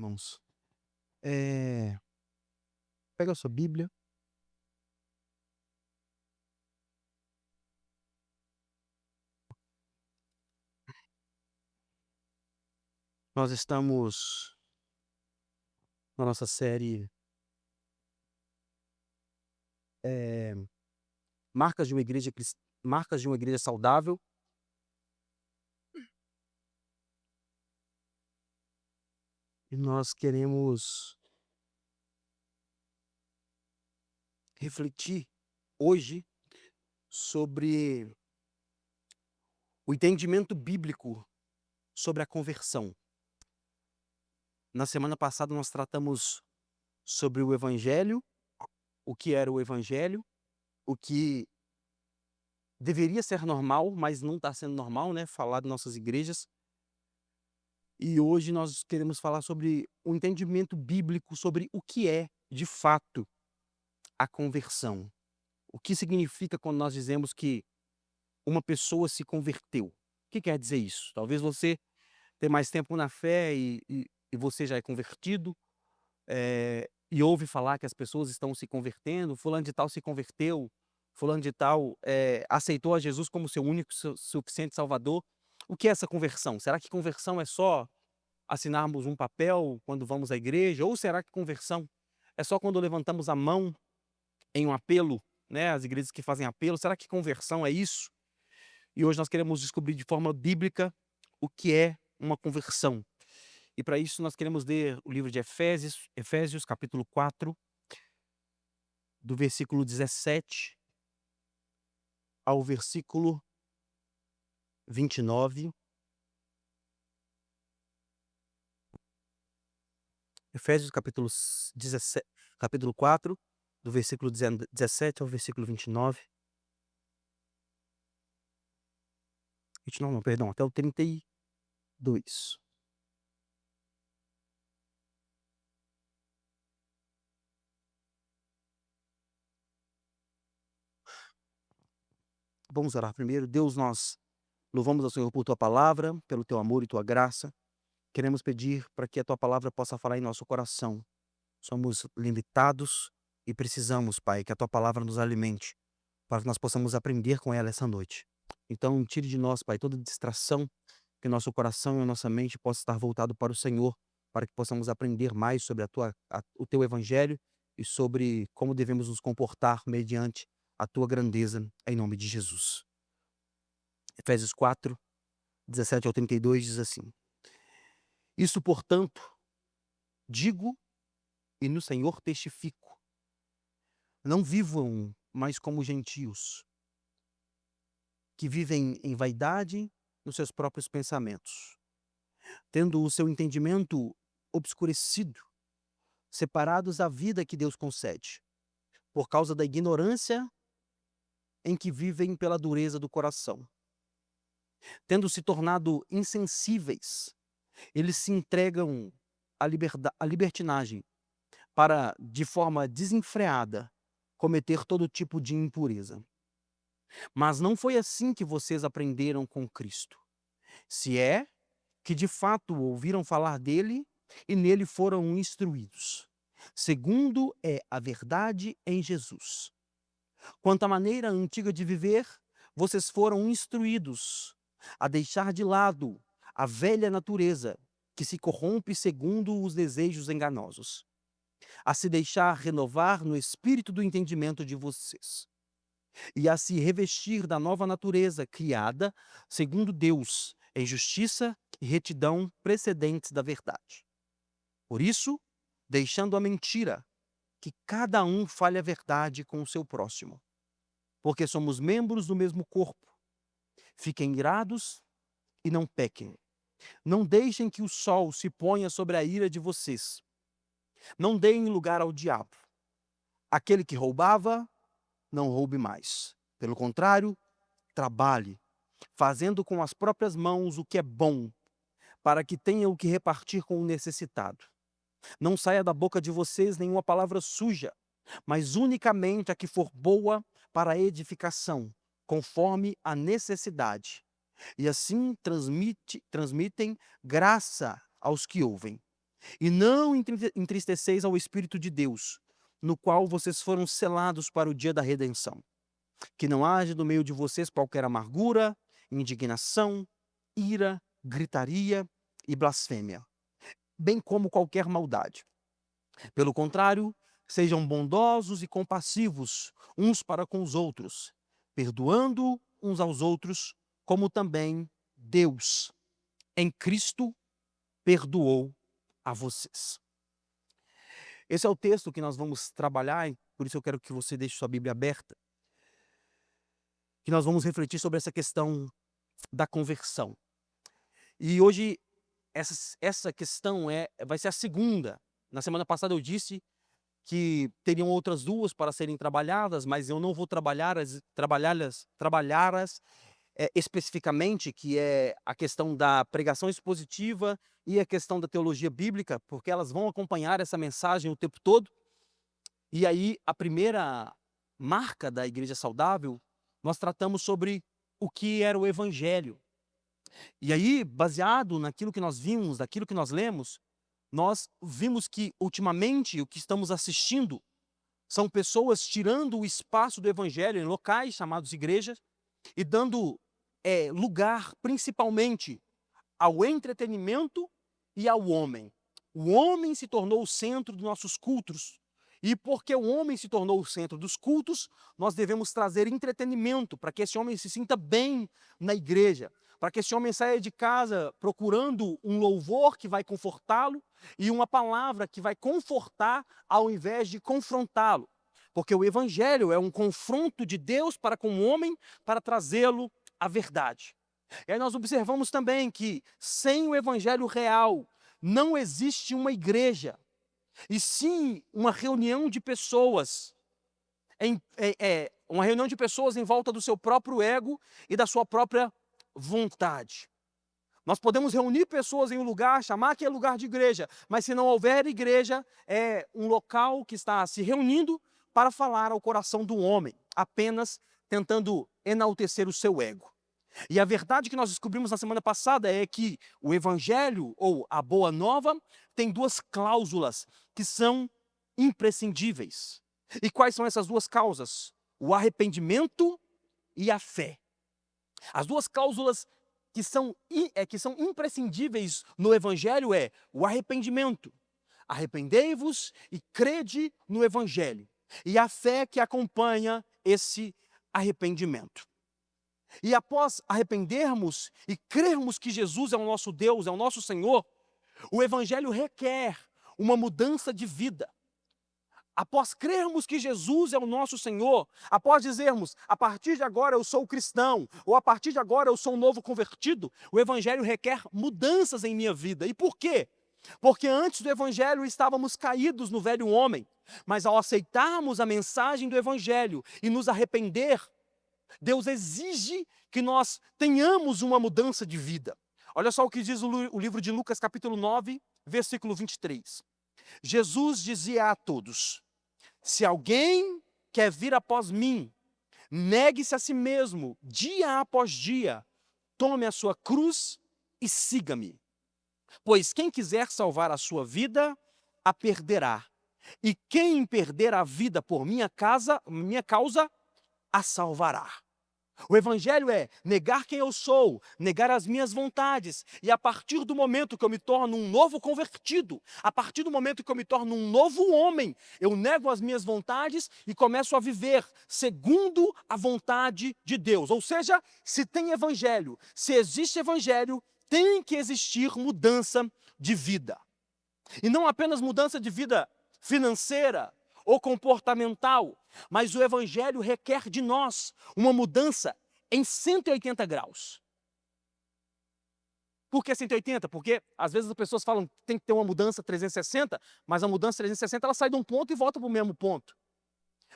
irmãos. Eh, Pega a sua Bíblia. Nós estamos na nossa série, eh, Marcas de uma Igreja Saudável, e nós queremos refletir hoje sobre o entendimento bíblico sobre a conversão. Na semana passada nós tratamos sobre o Evangelho, o que era o Evangelho, o que deveria ser normal, mas não está sendo normal, né, falar de nossas igrejas. E hoje nós queremos falar sobre o entendimento bíblico sobre o que é, de fato, a conversão. O que significa quando nós dizemos que uma pessoa se converteu? O que quer dizer isso? Talvez você tenha mais tempo na fé e você já é convertido, e ouve falar que as pessoas estão se convertendo, fulano de tal se converteu, fulano de tal, aceitou a Jesus como seu único suficiente salvador. O que é essa conversão? Será que conversão é só assinarmos um papel quando vamos à igreja? Ou será que conversão é só quando levantamos a mão em um apelo, né, as igrejas que fazem apelo? Será que conversão é isso? E hoje nós queremos descobrir de forma bíblica o que é uma conversão. E para isso nós queremos ler o livro de Efésios capítulo 4, do versículo 17 ao versículo 29. Efésios capítulo 4, do versículo 17 ao versículo 29. 29 não, perdão, até o 32. Vamos orar primeiro. Deus, nós louvamos ao Senhor por Tua palavra, pelo Teu amor e Tua graça. Queremos pedir para que a Tua palavra possa falar em nosso coração. Somos limitados e precisamos, Pai, que a Tua palavra nos alimente, para que nós possamos aprender com ela essa noite. Então, tire de nós, Pai, toda distração, que nosso coração e a nossa mente possa estar voltado para o Senhor, para que possamos aprender mais sobre o Teu Evangelho e sobre como devemos nos comportar mediante a Tua grandeza, em nome de Jesus. Efésios 4, 17 ao 32 diz assim: Isso, portanto, digo e no Senhor testifico: não vivam mais como gentios, que vivem em vaidade nos seus próprios pensamentos, tendo o seu entendimento obscurecido, separados da vida que Deus concede, por causa da ignorância em que vivem pela dureza do coração. Tendo se tornado insensíveis, eles se entregam à libertinagem, para, de forma desenfreada, cometer todo tipo de impureza. Mas não foi assim que vocês aprenderam com Cristo. Se é que de fato ouviram falar dele e nele foram instruídos, segundo é a verdade em Jesus. Quanto à maneira antiga de viver, vocês foram instruídos a deixar de lado a velha natureza, que se corrompe segundo os desejos enganosos, a se deixar renovar no espírito do entendimento de vocês, e a se revestir da nova natureza criada segundo Deus, em justiça e retidão precedentes da verdade. Por isso, deixando a mentira, que cada um fale a verdade com o seu próximo, porque somos membros do mesmo corpo. Fiquem irados e não pequem. Não deixem que o sol se ponha sobre a ira de vocês. Não deem lugar ao diabo. Aquele que roubava, não roube mais. Pelo contrário, trabalhe, fazendo com as próprias mãos o que é bom, para que tenha o que repartir com o necessitado. Não saia da boca de vocês nenhuma palavra suja, mas unicamente a que for boa para a edificação, conforme a necessidade. E assim transmitem graça aos que ouvem. E não entristeceis ao Espírito de Deus, no qual vocês foram selados para o dia da redenção. Que não haja no meio de vocês qualquer amargura, indignação, ira, gritaria e blasfêmia, bem como qualquer maldade. Pelo contrário, sejam bondosos e compassivos uns para com os outros, perdoando uns aos outros, como também Deus, em Cristo, perdoou a vocês. Esse é o texto que nós vamos trabalhar, e por isso eu quero que você deixe sua Bíblia aberta, que nós vamos refletir sobre essa questão da conversão. E hoje essa questão vai ser a segunda. Na semana passada eu disse que teriam outras duas para serem trabalhadas, mas eu não vou trabalhá-las especificamente, que é a questão da pregação expositiva e a questão da teologia bíblica, porque elas vão acompanhar essa mensagem o tempo todo. E aí, a primeira marca da igreja saudável, nós tratamos sobre o que era o evangelho. E aí, baseado naquilo que nós vimos, naquilo que nós lemos, nós vimos que, ultimamente, o que estamos assistindo são pessoas tirando o espaço do evangelho em locais chamados igrejas e dando lugar, principalmente, ao entretenimento e ao homem. O homem se tornou o centro dos nossos cultos. E porque o homem se tornou o centro dos cultos, nós devemos trazer entretenimento para que esse homem se sinta bem na igreja, para que esse homem saia de casa procurando um louvor que vai confortá-lo e uma palavra que vai confortar ao invés de confrontá-lo. Porque o evangelho é um confronto de Deus para com o homem para trazê-lo à verdade. E aí nós observamos também que sem o evangelho real não existe uma igreja, e sim uma reunião de pessoas, uma reunião de pessoas em volta do seu próprio ego e da sua própria vontade. Nós podemos reunir pessoas em um lugar, chamar que é lugar de igreja, mas se não houver igreja, é um local que está se reunindo para falar ao coração do homem, apenas tentando enaltecer o seu ego. E a verdade que nós descobrimos na semana passada é que o evangelho, ou a boa nova, tem duas cláusulas que são imprescindíveis. E quais são essas duas causas? O arrependimento e a fé. As duas cláusulas que são imprescindíveis no evangelho é o arrependimento. Arrependei-vos e crede no evangelho. E a fé que acompanha esse arrependimento. E após arrependermos e crermos que Jesus é o nosso Deus, é o nosso Senhor, o evangelho requer uma mudança de vida. Após crermos que Jesus é o nosso Senhor, após dizermos, a partir de agora eu sou cristão, ou a partir de agora eu sou um novo convertido, o evangelho requer mudanças em minha vida. E por quê? Porque antes do evangelho estávamos caídos no velho homem, mas ao aceitarmos a mensagem do evangelho e nos arrepender, Deus exige que nós tenhamos uma mudança de vida. Olha só o que diz o livro de Lucas, capítulo 9, versículo 23. Jesus dizia a todos: se alguém quer vir após mim, negue-se a si mesmo, dia após dia, tome a sua cruz e siga-me. Pois quem quiser salvar a sua vida, a perderá. E quem perder a vida por minha causa, a salvará. O evangelho é negar quem eu sou, negar as minhas vontades. E a partir do momento que eu me torno um novo convertido, a partir do momento que eu me torno um novo homem, eu nego as minhas vontades e começo a viver segundo a vontade de Deus. Ou seja, se tem evangelho, se existe evangelho, tem que existir mudança de vida. E não apenas mudança de vida financeira ou comportamental, mas o evangelho requer de nós uma mudança em 180 graus. Por que 180? Porque às vezes as pessoas falam que tem que ter uma mudança 360, mas a mudança 360 ela sai de um ponto e volta para o mesmo ponto.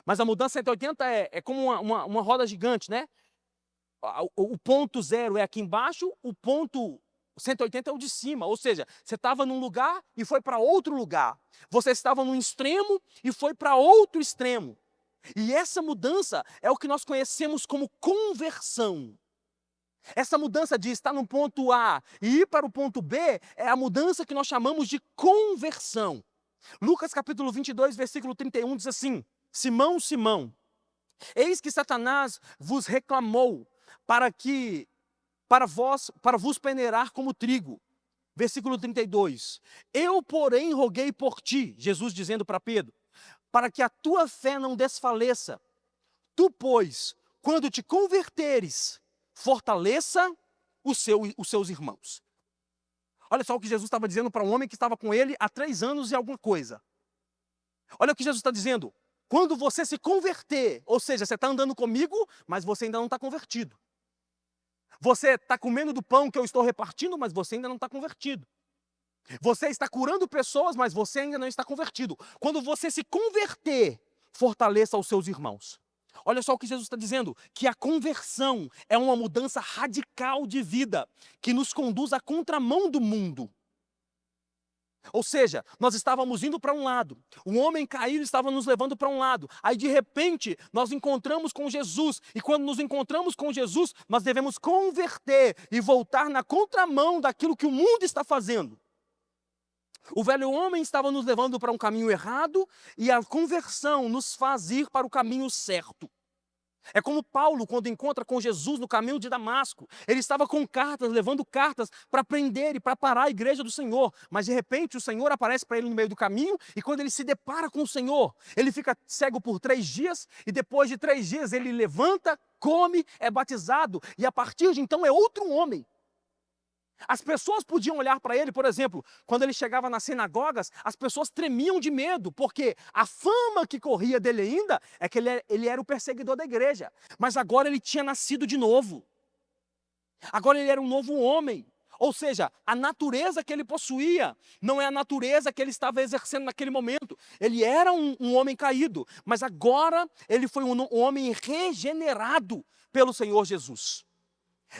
Mas a mudança 180 é como uma roda gigante, né? O ponto zero é aqui embaixo, o ponto 180 é o de cima, ou seja, você estava num lugar e foi para outro lugar. Você estava num extremo e foi para outro extremo. E essa mudança é o que nós conhecemos como conversão. Essa mudança de estar no ponto A e ir para o ponto B é a mudança que nós chamamos de conversão. Lucas capítulo 22, versículo 31 diz assim: Simão, Simão, eis que Satanás vos reclamou para vos peneirar como trigo. Versículo 32. Eu, porém, roguei por ti, Jesus dizendo para Pedro, para que a tua fé não desfaleça. Tu, pois, quando te converteres, fortaleça os seus irmãos. Olha só o que Jesus estava dizendo para um homem que estava com ele há 3 anos e alguma coisa. Olha o que Jesus está dizendo. Quando você se converter, ou seja, você está andando comigo, mas você ainda não está convertido. Você está comendo do pão que eu estou repartindo, mas você ainda não está convertido. Você está curando pessoas, mas você ainda não está convertido. Quando você se converter, fortaleça os seus irmãos. Olha só o que Jesus está dizendo, que a conversão é uma mudança radical de vida, que nos conduz à contramão do mundo. Ou seja, nós estávamos indo para um lado, o homem caído estava nos levando para um lado, aí de repente nós encontramos com Jesus, e quando nos encontramos com Jesus, nós devemos converter e voltar na contramão daquilo que o mundo está fazendo. O velho homem estava nos levando para um caminho errado, e a conversão nos faz ir para o caminho certo. É como Paulo, quando encontra com Jesus no caminho de Damasco. Ele estava com cartas, levando cartas para prender e para parar a igreja do Senhor. Mas de repente o Senhor aparece para ele no meio do caminho, e quando ele se depara com o Senhor, ele fica cego por 3 dias, e depois de 3 dias ele levanta, come, é batizado, e a partir de então é outro homem. As pessoas podiam olhar para ele, por exemplo, quando ele chegava nas sinagogas, as pessoas tremiam de medo, porque a fama que corria dele ainda é que ele era o perseguidor da igreja. Mas agora ele tinha nascido de novo. Agora ele era um novo homem. Ou seja, a natureza que ele possuía não é a natureza que ele estava exercendo naquele momento. Ele era um homem caído, mas agora ele foi um homem regenerado pelo Senhor Jesus.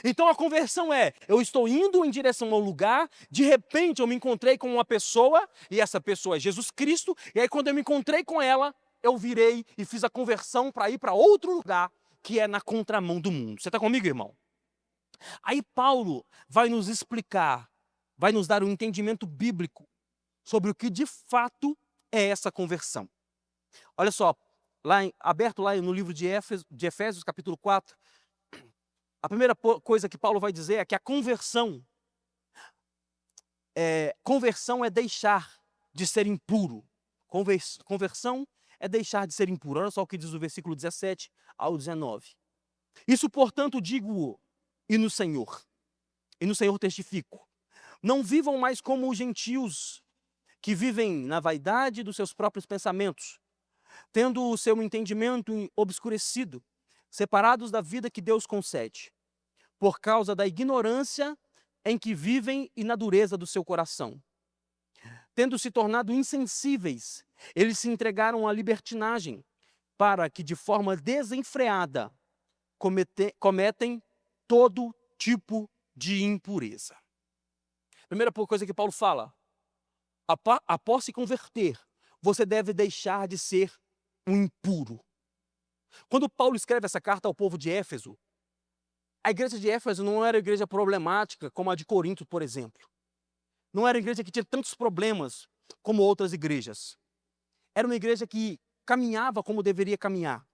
Então a conversão é, eu estou indo em direção ao lugar, de repente eu me encontrei com uma pessoa, e essa pessoa é Jesus Cristo, e aí quando eu me encontrei com ela, eu virei e fiz a conversão para ir para outro lugar, que é na contramão do mundo. Você está comigo, irmão? Aí Paulo vai nos explicar, vai nos dar um entendimento bíblico sobre o que de fato é essa conversão. Olha só, aberto lá no livro de Efésios capítulo 4, a primeira coisa que Paulo vai dizer é que a conversão é deixar de ser impuro. Conversão é deixar de ser impuro. Olha só o que diz o versículo 17 ao 19. Isso, portanto, digo e no Senhor testifico. Não vivam mais como os gentios, que vivem na vaidade dos seus próprios pensamentos, tendo o seu entendimento obscurecido, separados da vida que Deus concede, por causa da ignorância em que vivem e na dureza do seu coração. Tendo se tornado insensíveis, eles se entregaram à libertinagem, para que de forma desenfreada cometem todo tipo de impureza. Primeira coisa que Paulo fala, após se converter, você deve deixar de ser um impuro. Quando Paulo escreve essa carta ao povo de Éfeso, a igreja de Éfeso não era uma igreja problemática como a de Corinto, por exemplo. Não era uma igreja que tinha tantos problemas como outras igrejas. Era uma igreja que caminhava como deveria caminhar.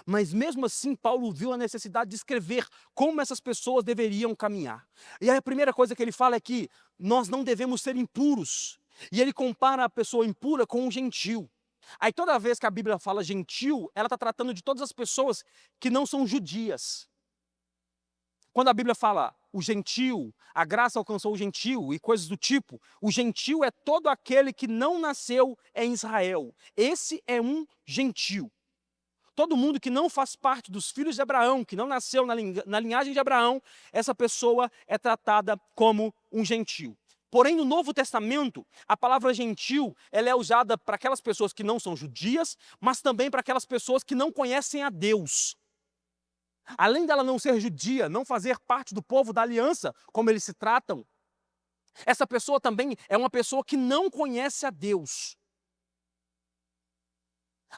Mas mesmo assim, Paulo viu a necessidade de escrever como essas pessoas deveriam caminhar. E aí a primeira coisa que ele fala é que nós não devemos ser impuros. E ele compara a pessoa impura com um gentil. Aí toda vez que a Bíblia fala gentil, ela está tratando de todas as pessoas que não são judias. Quando a Bíblia fala o gentil, a graça alcançou o gentil e coisas do tipo, o gentil é todo aquele que não nasceu em Israel. Esse é um gentil. Todo mundo que não faz parte dos filhos de Abraão, que não nasceu na linhagem de Abraão, essa pessoa é tratada como um gentil. Porém, no Novo Testamento, a palavra gentil ela é usada para aquelas pessoas que não são judias, mas também para aquelas pessoas que não conhecem a Deus. Além dela não ser judia, não fazer parte do povo da aliança, como eles se tratam, essa pessoa também é uma pessoa que não conhece a Deus.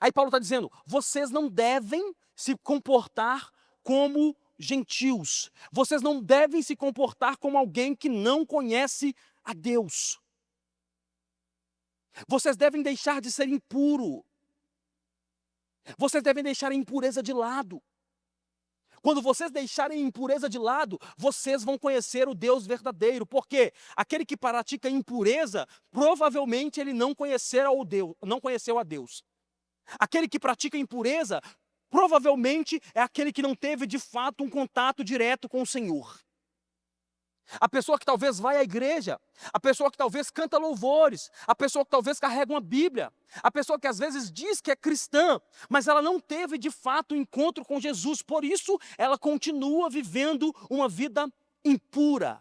Aí Paulo está dizendo, vocês não devem se comportar como gentios. Vocês não devem se comportar como alguém que não conhece a Deus. Vocês devem deixar de ser impuro. Vocês devem deixar a impureza de lado. Quando vocês deixarem a impureza de lado, vocês vão conhecer o Deus verdadeiro. Porque aquele que pratica impureza, provavelmente ele não conheceu a Deus. Aquele que pratica impureza, provavelmente é aquele que não teve de fato um contato direto com o Senhor. A pessoa que talvez vai à igreja, a pessoa que talvez canta louvores, a pessoa que talvez carrega uma Bíblia, a pessoa que às vezes diz que é cristã, mas ela não teve de fato um encontro com Jesus, por isso ela continua vivendo uma vida impura.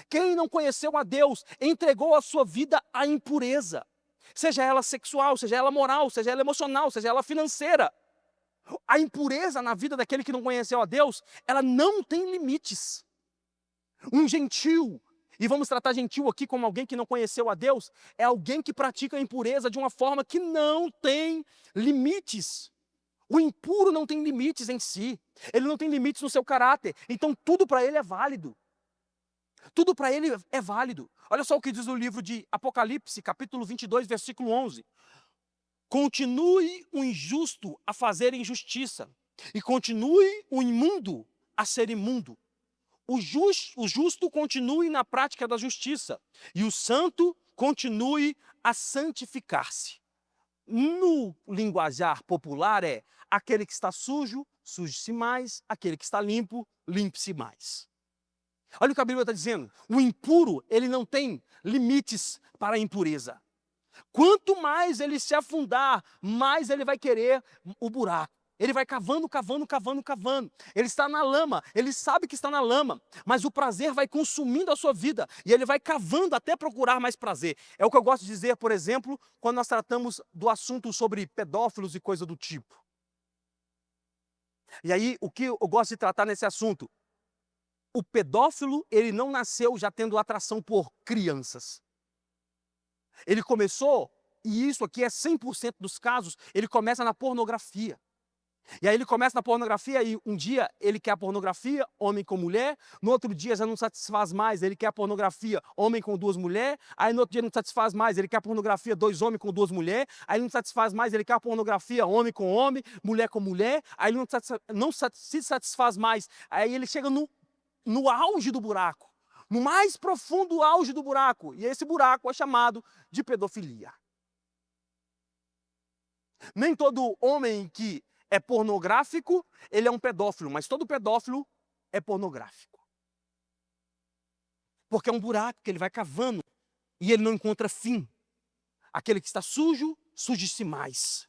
Quem não conheceu a Deus entregou a sua vida à impureza, seja ela sexual, seja ela moral, seja ela emocional, seja ela financeira. A impureza na vida daquele que não conheceu a Deus, ela não tem limites. Um gentil, e vamos tratar gentil aqui como alguém que não conheceu a Deus, é alguém que pratica a impureza de uma forma que não tem limites. O impuro não tem limites em si, ele não tem limites no seu caráter, então tudo para ele é válido. Tudo para ele é válido. Olha só o que diz o livro de Apocalipse, capítulo 22, versículo 11. Continue o injusto a fazer injustiça, e continue o imundo a ser imundo. O justo continue na prática da justiça, e o santo continue a santificar-se. No linguajar popular é, aquele que está sujo, suje-se mais, aquele que está limpo, limpe-se mais. Olha o que a Bíblia está dizendo, o impuro, ele não tem limites para a impureza. Quanto mais ele se afundar, mais ele vai querer o buraco. Ele vai cavando, cavando, cavando, cavando. Ele está na lama, ele sabe que está na lama, mas o prazer vai consumindo a sua vida e ele vai cavando até procurar mais prazer. É o que eu gosto de dizer, por exemplo, quando nós tratamos do assunto sobre pedófilos e coisa do tipo. E aí, o que eu gosto de tratar nesse assunto? O pedófilo, ele não nasceu já tendo atração por crianças. Ele começou, e isso aqui é 100% dos casos, ele começa na pornografia. E aí ele começa na pornografia e um dia ele quer a pornografia, homem com mulher, no outro dia já não satisfaz mais, ele quer a pornografia, homem com duas mulheres, aí no outro dia não satisfaz mais, ele quer a pornografia, dois homens com duas mulheres, aí não satisfaz mais, ele quer a pornografia, homem com homem, mulher com mulher, aí ele não se satisfaz mais, aí ele chega no auge do buraco, no mais profundo auge do buraco, e esse buraco é chamado de pedofilia. Nem todo homem que é pornográfico, ele é um pedófilo, mas todo pedófilo é pornográfico. Porque é um buraco que ele vai cavando e ele não encontra fim. Aquele que está sujo, suje-se mais.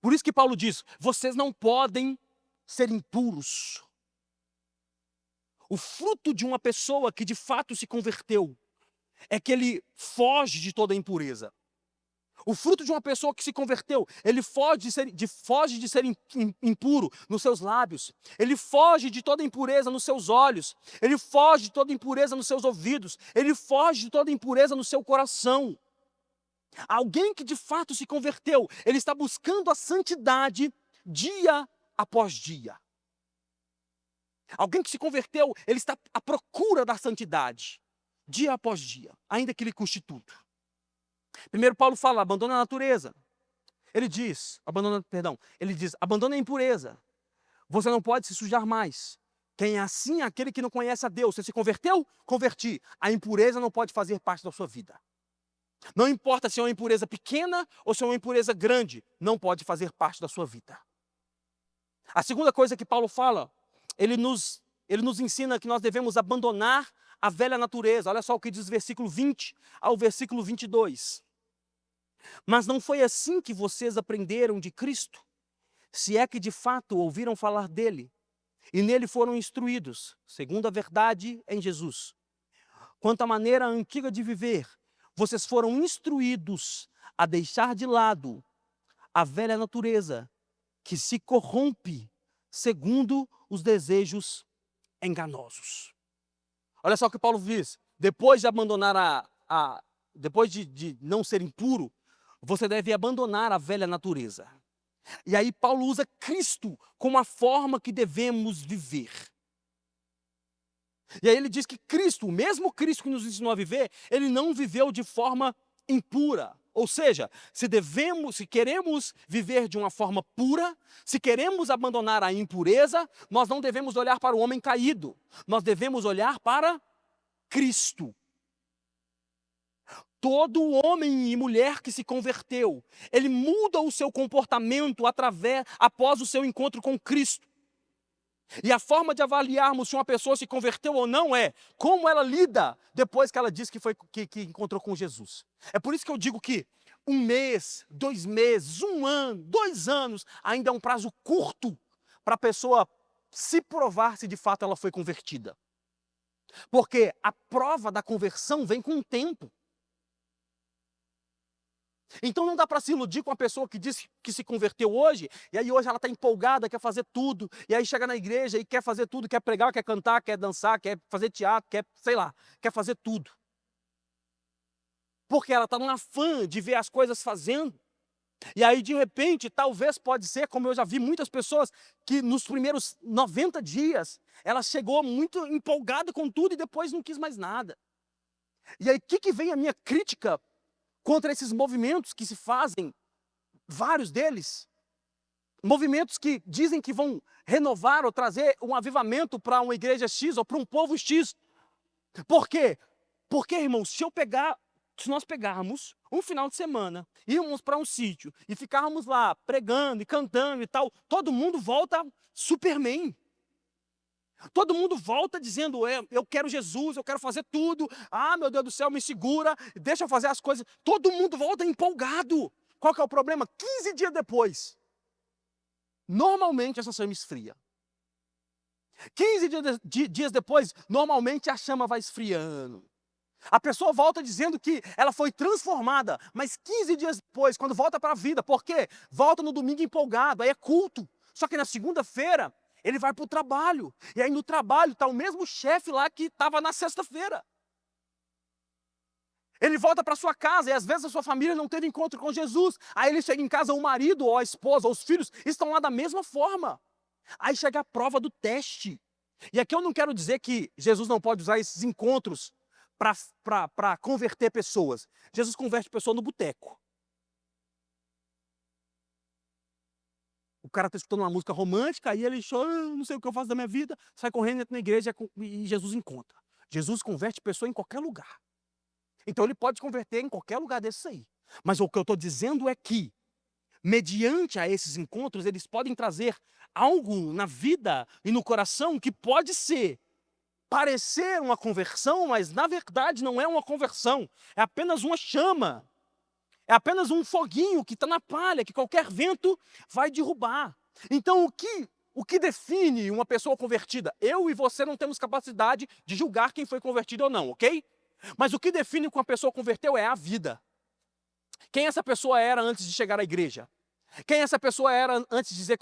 Por isso que Paulo diz, vocês não podem ser impuros. O fruto de uma pessoa que de fato se converteu é que ele foge de toda a impureza. O fruto de uma pessoa que se converteu, ele foge de ser impuro nos seus lábios, ele foge de toda impureza nos seus olhos, ele foge de toda impureza nos seus ouvidos, ele foge de toda impureza no seu coração. Alguém que de fato se converteu, ele está buscando a santidade dia após dia. Alguém que se converteu, ele está à procura da santidade, dia após dia, ainda que ele custe tudo. Primeiro Paulo fala, abandona a natureza. Ele diz, abandona a impureza. Você não pode se sujar mais. Quem é assim é aquele que não conhece a Deus. Você se converteu? Converti. A impureza não pode fazer parte da sua vida. Não importa se é uma impureza pequena ou se é uma impureza grande, não pode fazer parte da sua vida. A segunda coisa que Paulo fala, ele nos ensina que nós devemos abandonar a velha natureza. Olha só o que diz o versículo 20 ao versículo 22. Mas não foi assim que vocês aprenderam de Cristo, se é que de fato ouviram falar dele, e nele foram instruídos, segundo a verdade em Jesus. Quanto à maneira antiga de viver, vocês foram instruídos a deixar de lado a velha natureza, que se corrompe segundo os desejos enganosos. Olha só o que Paulo diz, depois de abandonar depois de não ser impuro, você deve abandonar a velha natureza. E aí Paulo usa Cristo como a forma que devemos viver. E aí ele diz que Cristo, o mesmo Cristo que nos ensinou a viver, ele não viveu de forma impura. Ou seja, se queremos viver de uma forma pura, se queremos abandonar a impureza, nós não devemos olhar para o homem caído, nós devemos olhar para Cristo. Todo homem e mulher que se converteu, ele muda o seu comportamento após o seu encontro com Cristo. E a forma de avaliarmos se uma pessoa se converteu ou não é como ela lida depois que ela diz que encontrou com Jesus. É por isso que eu digo que 1 mês, 2 meses, 1 ano, 2 anos, ainda é um prazo curto para a pessoa se provar se de fato ela foi convertida. Porque a prova da conversão vem com o tempo. Então não dá para se iludir com a pessoa que disse que se converteu hoje, e aí hoje ela está empolgada, quer fazer tudo, e aí chega na igreja e quer fazer tudo, quer pregar, quer cantar, quer dançar, quer fazer teatro, quer, sei lá, quer fazer tudo. Porque ela está num afã de ver as coisas fazendo. E aí, de repente, talvez pode ser, como eu já vi muitas pessoas, que nos primeiros 90 dias, ela chegou muito empolgada com tudo e depois não quis mais nada. E aí, o que vem a minha crítica contra esses movimentos que se fazem, vários deles, movimentos que dizem que vão renovar ou trazer um avivamento para uma igreja X ou para um povo X. Por quê? Porque, irmão, se nós pegarmos um final de semana, irmos para um sítio e ficarmos lá pregando e cantando e tal, todo mundo volta Superman. Todo mundo volta dizendo, eu quero Jesus, eu quero fazer tudo. Ah, meu Deus do céu, me segura, deixa eu fazer as coisas. Todo mundo volta empolgado. Qual que é o problema? 15 dias depois, normalmente essa chama esfria. 15 dias depois, normalmente a chama vai esfriando. A pessoa volta dizendo que ela foi transformada, mas 15 dias depois, quando volta para a vida, por quê? Volta no domingo empolgado, aí é culto. Só que na segunda-feira, ele vai para o trabalho. E aí no trabalho está o mesmo chefe lá que estava na sexta-feira. Ele volta para sua casa e às vezes a sua família não teve encontro com Jesus. Aí ele chega em casa, o marido ou a esposa ou os filhos estão lá da mesma forma. Aí chega a prova do teste. E aqui eu não quero dizer que Jesus não pode usar esses encontros para converter pessoas. Jesus converte pessoa no boteco. O cara está escutando uma música romântica, aí ele chora, não sei o que eu faço da minha vida, sai correndo, entra na igreja e Jesus encontra. Jesus converte pessoa em qualquer lugar. Então ele pode converter em qualquer lugar desses aí. Mas o que eu estou dizendo é que, mediante a esses encontros, eles podem trazer algo na vida e no coração que pode parecer uma conversão, mas na verdade não é uma conversão. É apenas uma chama. É apenas um foguinho que está na palha, que qualquer vento vai derrubar. Então, o que define uma pessoa convertida? Eu e você não temos capacidade de julgar quem foi convertido ou não, ok? Mas o que define que uma pessoa converteu é a vida. Quem essa pessoa era antes de chegar à igreja? Quem essa pessoa era antes de dizer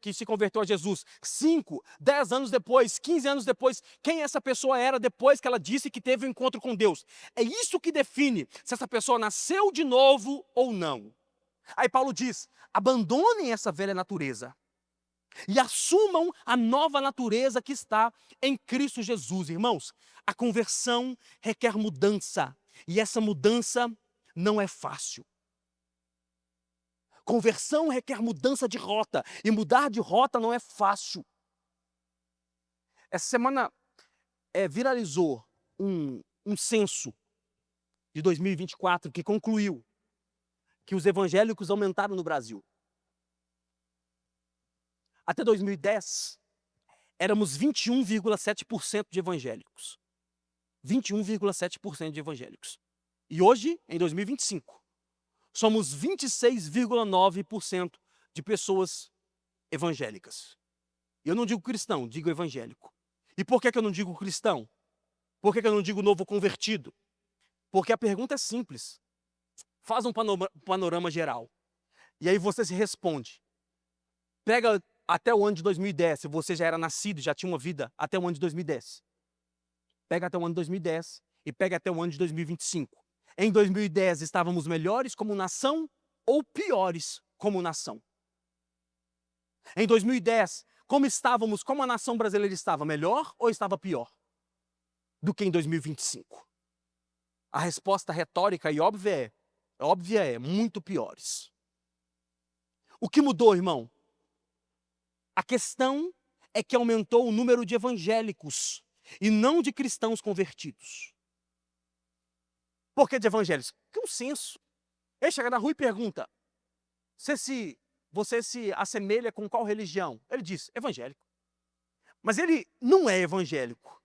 que se converteu a Jesus? 5, 10 anos depois, 15 anos depois, quem essa pessoa era depois que ela disse que teve um encontro com Deus? É isso que define se essa pessoa nasceu de novo ou não. Aí Paulo diz, abandonem essa velha natureza e assumam a nova natureza que está em Cristo Jesus. Irmãos, a conversão requer mudança e essa mudança não é fácil. Conversão requer mudança de rota, e mudar de rota não é fácil. Essa semana viralizou um censo de 2024 que concluiu que os evangélicos aumentaram no Brasil. Até 2010, éramos 21,7% de evangélicos. 21,7% de evangélicos. E hoje, em 2025, somos 26,9% de pessoas evangélicas. Eu não digo cristão, digo evangélico. E por que eu não digo cristão? Por que eu não digo novo convertido? Porque a pergunta é simples. Faz um panorama geral. E aí você se responde. Pega até o ano de 2010, se você já era nascido, já tinha uma vida até o ano de 2010. Pega até o ano de 2010 e pega até o ano de 2025. Em 2010 estávamos melhores como nação ou piores como nação? Em 2010, como estávamos, como a nação brasileira estava? Melhor ou estava pior do que em 2025? A resposta retórica e óbvia é muito piores. O que mudou, irmão? A questão é que aumentou o número de evangélicos e não de cristãos convertidos. Por que de evangélicos? Porque um censo. Ele chega na rua e pergunta: você se assemelha com qual religião? Ele diz: evangélico. Mas ele não é evangélico.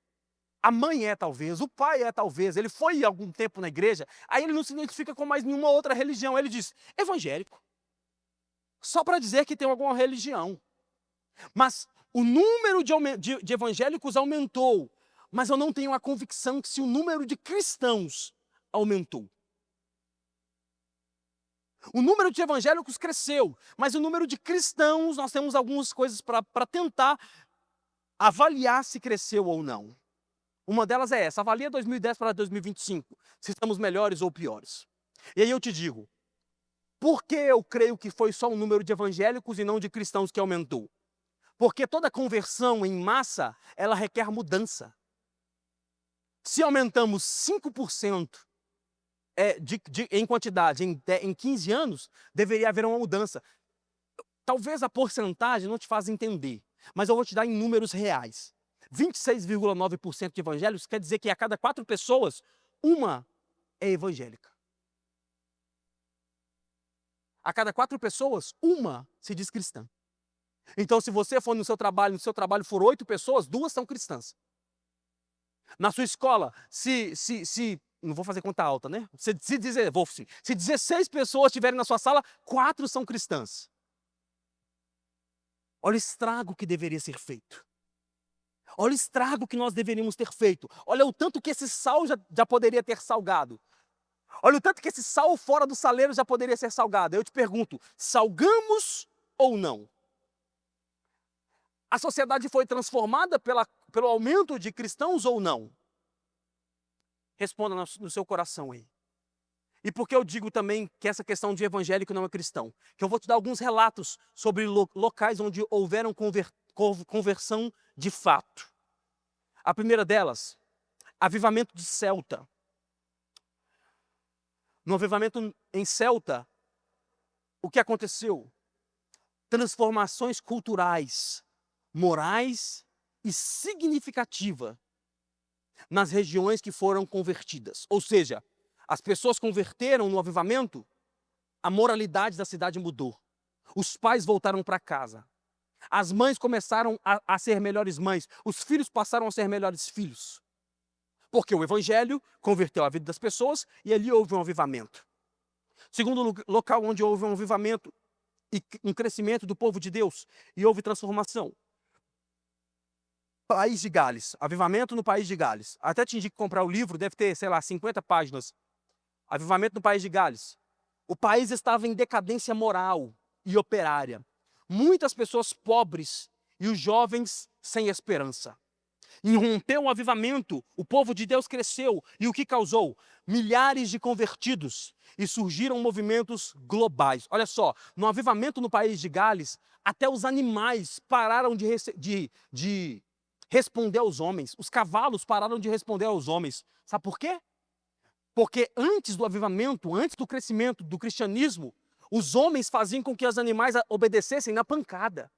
A mãe é talvez, o pai é talvez, ele foi algum tempo na igreja, aí ele não se identifica com mais nenhuma outra religião. Ele diz: evangélico. Só para dizer que tem alguma religião. Mas o número de evangélicos aumentou, mas eu não tenho a convicção que se o número de cristãos aumentou. O número de evangélicos cresceu, mas o número de cristãos, nós temos algumas coisas para tentar avaliar se cresceu ou não. Uma delas é essa: avalia 2010 para 2025, se estamos melhores ou piores. E aí eu te digo, por que eu creio que foi só o número de evangélicos e não de cristãos que aumentou? Porque toda conversão em massa, ela requer mudança. Se aumentamos 5% em quantidade em 15 anos, deveria haver uma mudança. Talvez a porcentagem não te faça entender, mas eu vou te dar em números reais. 26,9% de evangélicos quer dizer que a cada 4 pessoas, uma é evangélica. A cada 4 pessoas, uma se diz cristã. Então, se você for no seu trabalho for 8 pessoas, 2 são cristãs. Na sua escola, não vou fazer conta alta, né? Se 16 pessoas estiverem na sua sala, 4 são cristãs. Olha o estrago que deveria ser feito. Olha o estrago que nós deveríamos ter feito. Olha o tanto que esse sal já poderia ter salgado. Olha o tanto que esse sal fora do saleiro já poderia ser salgado. Eu te pergunto, salgamos ou não? A sociedade foi transformada pelo aumento de cristãos ou não? Responda no seu coração aí. E por que eu digo também que essa questão de evangélico não é cristão? Que eu vou te dar alguns relatos sobre locais onde houveram conversão de fato. A primeira delas, avivamento de Celta. No avivamento em Celta, o que aconteceu? Transformações culturais, morais e significativa nas regiões que foram convertidas. Ou seja, as pessoas converteram no avivamento, a moralidade da cidade mudou. Os pais voltaram para casa. As mães começaram a ser melhores mães. Os filhos passaram a ser melhores filhos. Porque o evangelho converteu a vida das pessoas e ali houve um avivamento. Segundo local onde houve um avivamento e um crescimento do povo de Deus e houve transformação. País de Gales, avivamento no País de Gales. Até te indico comprar o livro, deve ter, 50 páginas. Avivamento no País de Gales. O país estava em decadência moral e operária. Muitas pessoas pobres e os jovens sem esperança. Irrompeu um avivamento, o povo de Deus cresceu e o que causou? Milhares de convertidos e surgiram movimentos globais. Olha só, no avivamento no País de Gales, até os animais pararam de responder aos homens. Os cavalos pararam de responder aos homens. Sabe por quê? Porque antes do avivamento, antes do crescimento do cristianismo, os homens faziam com que os animais obedecessem na pancada.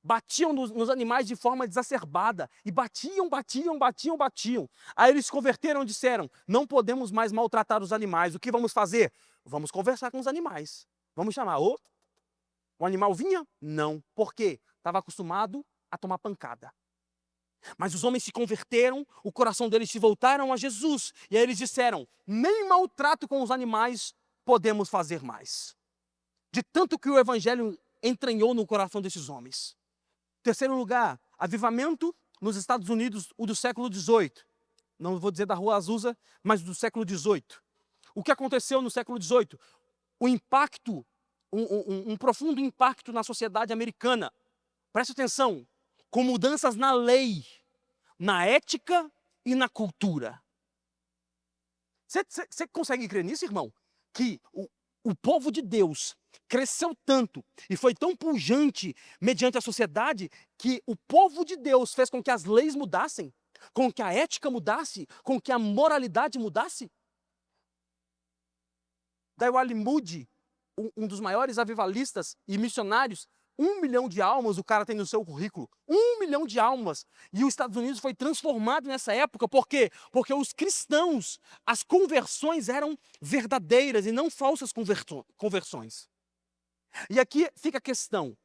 Batiam nos animais de forma exacerbada. E batiam. Aí eles se converteram e disseram: não podemos mais maltratar os animais. O que vamos fazer? Vamos conversar com os animais. Vamos chamar. O animal vinha? Não. Por quê? Estava acostumado a tomar pancada. Mas os homens se converteram, o coração deles se voltaram a Jesus. E aí eles disseram: nem maltrato com os animais podemos fazer mais. De tanto que o evangelho entranhou no coração desses homens. Terceiro lugar, avivamento nos Estados Unidos, o do século XVIII. Não vou dizer da Rua Azusa, mas do século XVIII. O que aconteceu no século XVIII? O impacto, um profundo impacto na sociedade americana. Preste atenção, com mudanças na lei, na ética e na cultura. Você consegue crer nisso, irmão? Que o povo de Deus cresceu tanto e foi tão pujante mediante a sociedade que o povo de Deus fez com que as leis mudassem, com que a ética mudasse, com que a moralidade mudasse. Daiwali Moody, um dos maiores avivalistas e missionários, 1 milhão de almas o cara tem no seu currículo. 1 milhão de almas. E os Estados Unidos foi transformado nessa época. Por quê? Porque os cristãos, as conversões eram verdadeiras e não falsas conversões. E aqui fica a questão.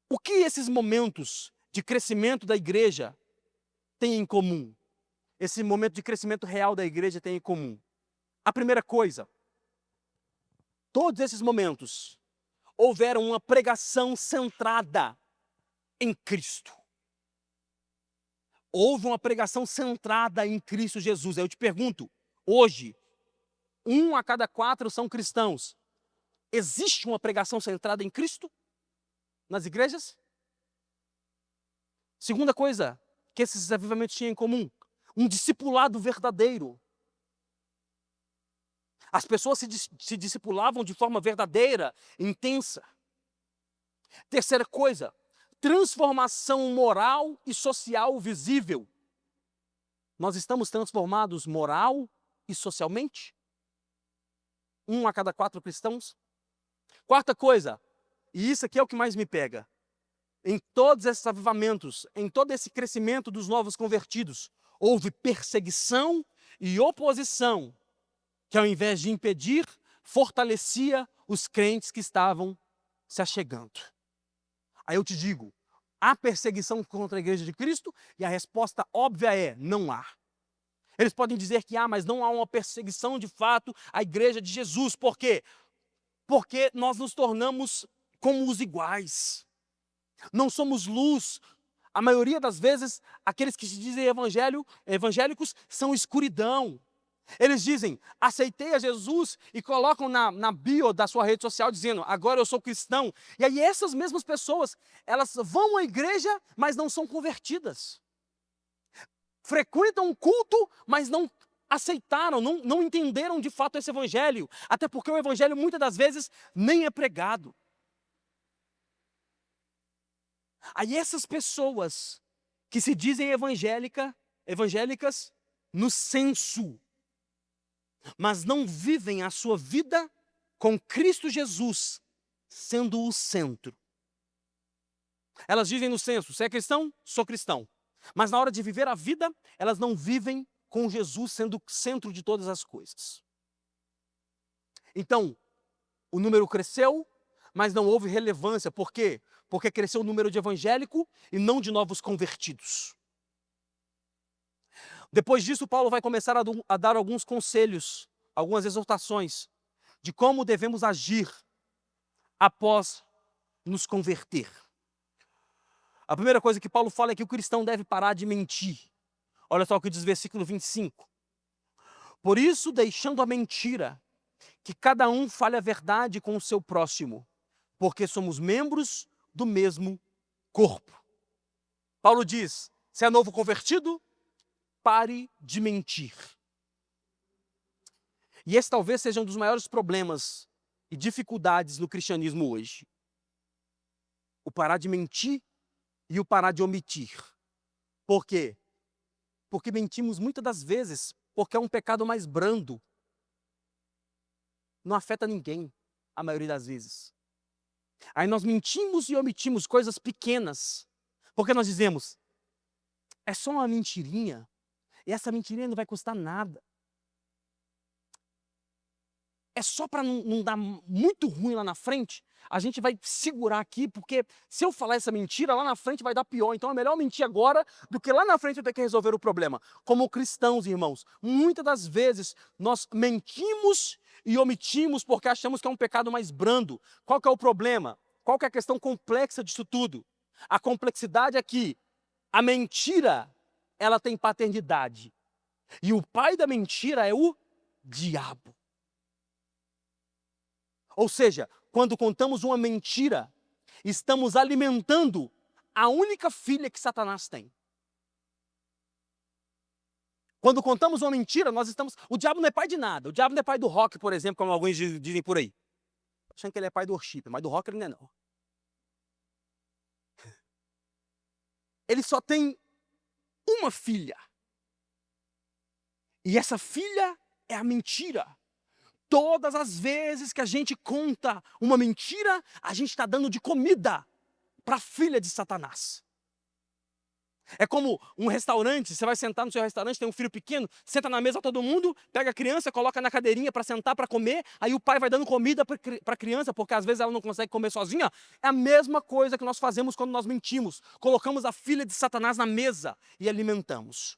O que esses momentos de crescimento da igreja têm em comum? Esse momento de crescimento real da igreja tem em comum. A primeira coisa, todos esses momentos houveram uma pregação centrada em Cristo. Houve uma pregação centrada em Cristo Jesus. Eu te pergunto, hoje, 1 a cada 4 são cristãos. Existe uma pregação centrada em Cristo nas igrejas? Segunda coisa que esses avivamentos tinham em comum, um discipulado verdadeiro. As pessoas se discipulavam de forma verdadeira, intensa. Terceira coisa, transformação moral e social visível. Nós estamos transformados moral e socialmente? 1 a cada 4 cristãos? Quarta coisa, e isso aqui é o que mais me pega. Em todos esses avivamentos, em todo esse crescimento dos novos convertidos, houve perseguição e oposição, que ao invés de impedir, fortalecia os crentes que estavam se achegando. Aí eu te digo, há perseguição contra a igreja de Cristo? E a resposta óbvia é, não há. Eles podem dizer que há, mas não há uma perseguição de fato à igreja de Jesus. Por quê? Porque nós nos tornamos como os iguais. Não somos luz. A maioria das vezes, aqueles que se dizem evangélicos são escuridão. Eles dizem, aceitei a Jesus e colocam na bio da sua rede social dizendo, agora eu sou cristão. E aí essas mesmas pessoas, elas vão à igreja, mas não são convertidas. Frequentam o culto, mas não aceitaram, não entenderam de fato esse evangelho. Até porque o evangelho muitas das vezes nem é pregado. Aí essas pessoas que se dizem evangélicas no senso, mas não vivem a sua vida com Cristo Jesus sendo o centro. Elas dizem no senso, você é cristão? Sou cristão. Mas na hora de viver a vida, elas não vivem com Jesus sendo o centro de todas as coisas. Então, o número cresceu, mas não houve relevância. Por quê? Porque cresceu o número de evangélico e não de novos convertidos. Depois disso, Paulo vai começar a dar alguns conselhos, algumas exortações de como devemos agir após nos converter. A primeira coisa que Paulo fala é que o cristão deve parar de mentir. Olha só o que diz o versículo 25. Por isso, deixando a mentira, que cada um fale a verdade com o seu próximo, porque somos membros do mesmo corpo. Paulo diz, se é novo convertido, pare de mentir. E esse talvez seja um dos maiores problemas e dificuldades no cristianismo hoje. O parar de mentir e o parar de omitir. Por quê? Porque mentimos muitas das vezes porque é um pecado mais brando. Não afeta ninguém, a maioria das vezes. Aí nós mentimos e omitimos coisas pequenas. Porque nós dizemos, é só uma mentirinha. E essa mentirinha não vai custar nada. É só para não dar muito ruim lá na frente, a gente vai segurar aqui, porque se eu falar essa mentira, lá na frente vai dar pior. Então é melhor mentir agora do que lá na frente eu ter que resolver o problema. Como cristãos, irmãos, muitas das vezes nós mentimos e omitimos porque achamos que é um pecado mais brando. Qual que é o problema? Qual que é a questão complexa disso tudo? A complexidade é que a mentira, ela tem paternidade. E o pai da mentira é o diabo. Ou seja, quando contamos uma mentira, estamos alimentando a única filha que Satanás tem. Quando contamos uma mentira, nós estamos... O diabo não é pai de nada. O diabo não é pai do rock, por exemplo, como alguns dizem por aí. achando que ele é pai do worship, mas do rock ele não é não. Ele só tem uma filha. E essa filha é a mentira. Todas as vezes que a gente conta uma mentira, a gente está dando de comida para a filha de Satanás. É como um restaurante, você vai sentar no seu restaurante, tem um filho pequeno, senta na mesa todo mundo, pega a criança, coloca na cadeirinha para sentar, para comer, aí o pai vai dando comida para a criança, porque às vezes ela não consegue comer sozinha. É a mesma coisa que nós fazemos quando nós mentimos. Colocamos a filha de Satanás na mesa e alimentamos.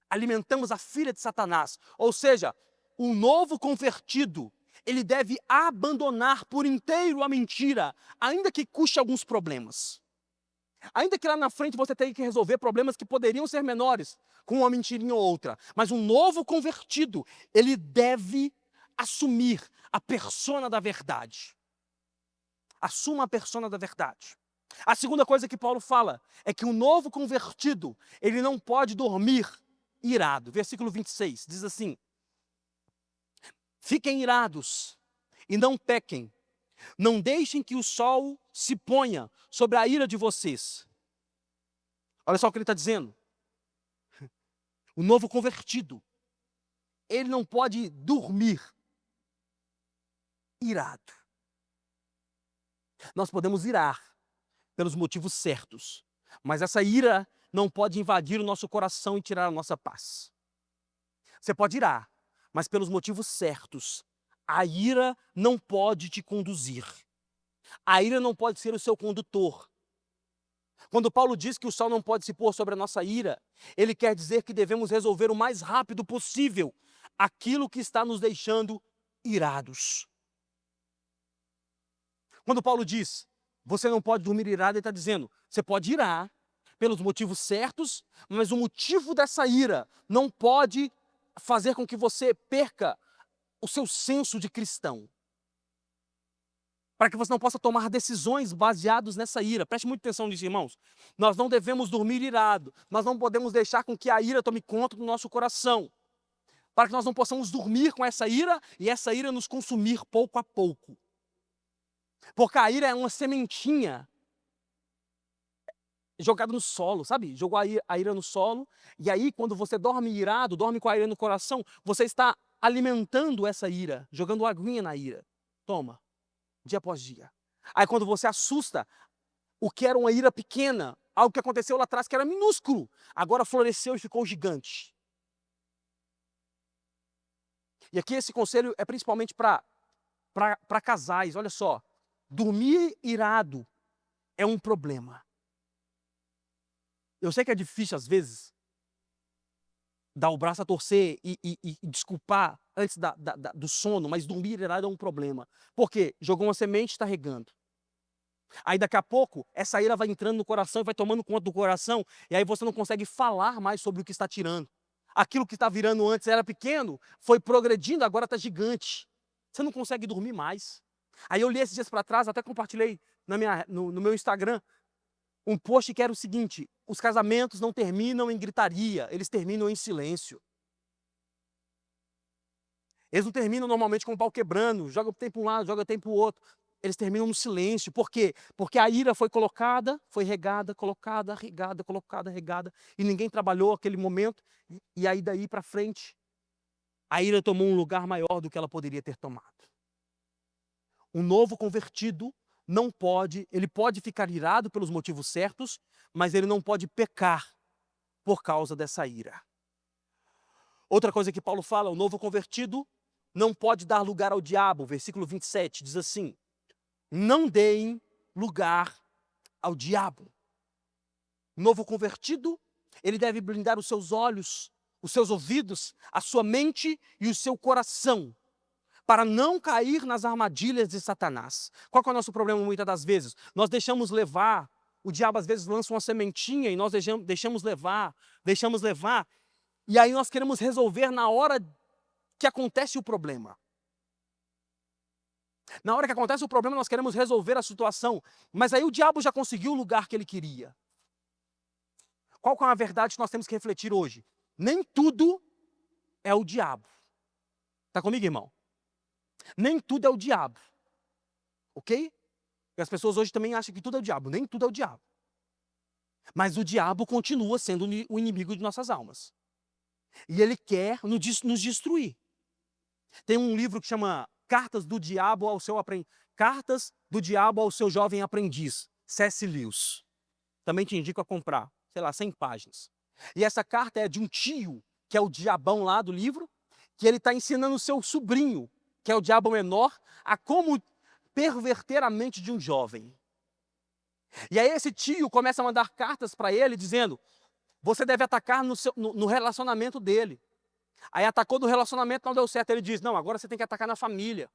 Alimentamos a filha de Satanás. Ou seja, o novo convertido, ele deve abandonar por inteiro a mentira, ainda que custe alguns problemas. Ainda que lá na frente você tenha que resolver problemas que poderiam ser menores, com uma mentirinha ou outra. Mas um novo convertido, ele deve assumir a persona da verdade. Assuma a persona da verdade. A segunda coisa que Paulo fala é que o novo convertido, ele não pode dormir irado. Versículo 26 diz assim: fiquem irados e não pequem. Não deixem que o sol se ponha sobre a ira de vocês. Olha só o que ele está dizendo. O novo convertido, ele não pode dormir irado. Nós podemos irar pelos motivos certos, mas essa ira não pode invadir o nosso coração e tirar a nossa paz. Você pode irar, mas pelos motivos certos. A ira não pode te conduzir. A ira não pode ser o seu condutor. Quando Paulo diz que o sol não pode se pôr sobre a nossa ira, ele quer dizer que devemos resolver o mais rápido possível aquilo que está nos deixando irados. Quando Paulo diz, você não pode dormir irado, ele está dizendo, você pode irar pelos motivos certos, mas o motivo dessa ira não pode fazer com que você perca o seu senso de cristão. Para que você não possa tomar decisões baseadas nessa ira. Preste muita atenção nisso, irmãos. Nós não devemos dormir irado. Nós não podemos deixar com que a ira tome conta do nosso coração. Para que nós não possamos dormir com essa ira e essa ira nos consumir pouco a pouco. Porque a ira é uma sementinha jogada no solo, sabe? Jogou a ira no solo. E aí, quando você dorme irado, dorme com a ira no coração, você está alimentando essa ira, jogando aguinha na ira. Toma. Dia após dia. Aí quando você assusta, o que era uma ira pequena, algo que aconteceu lá atrás que era minúsculo, agora floresceu e ficou gigante. E aqui esse conselho é principalmente para casais. Olha só, dormir irado é um problema. Eu sei que é difícil às vezes dar o braço a torcer e desculpar antes do sono, mas dormir irado é um problema. Por quê? Jogou uma semente e está regando. Aí daqui a pouco, essa ira vai entrando no coração e vai tomando conta do coração, e aí você não consegue falar mais sobre o que está tirando. Aquilo que está virando antes era pequeno, foi progredindo, agora está gigante. Você não consegue dormir mais. Aí eu li esses dias para trás, até compartilhei no meu Instagram, um post que era o seguinte: os casamentos não terminam em gritaria, eles terminam em silêncio. Eles não terminam normalmente com o pau quebrando, joga o tempo um lado, joga o tempo o outro. Eles terminam no silêncio. Por quê? Porque a ira foi colocada, foi regada, colocada, regada, colocada, regada, e ninguém trabalhou aquele momento, e aí daí para frente, a ira tomou um lugar maior do que ela poderia ter tomado. Um novo convertido não pode, ele pode ficar irado pelos motivos certos, mas ele não pode pecar por causa dessa ira. Outra coisa que Paulo fala, o novo convertido não pode dar lugar ao diabo. Versículo 27 diz assim: não deem lugar ao diabo. O novo convertido, ele deve blindar os seus olhos, os seus ouvidos, a sua mente e o seu coração, para não cair nas armadilhas de Satanás. Qual que é o nosso problema muitas das vezes? Nós deixamos levar, o diabo às vezes lança uma sementinha e nós deixamos levar, e aí nós queremos resolver na hora que acontece o problema. Na hora que acontece o problema, nós queremos resolver a situação, mas aí o diabo já conseguiu o lugar que ele queria. Qual que é a verdade que nós temos que refletir hoje? Nem tudo é o diabo. Está comigo, irmão? Nem tudo é o diabo, ok? E as pessoas hoje também acham que tudo é o diabo. Nem tudo é o diabo. Mas o diabo continua sendo o inimigo de nossas almas. E ele quer nos destruir. Tem um livro que chama Cartas do Diabo ao seu Cartas do Diabo ao seu jovem aprendiz, C.S. Lewis. Também te indico a comprar, sei lá, 100 páginas. E essa carta é de um tio, que é o diabão lá do livro, que ele está ensinando o seu sobrinho, que é o diabo menor, a como perverter a mente de um jovem. E aí esse tio começa a mandar cartas para ele dizendo: você deve atacar no relacionamento dele. Aí atacou no relacionamento, não deu certo. Ele diz: não, agora você tem que atacar na família.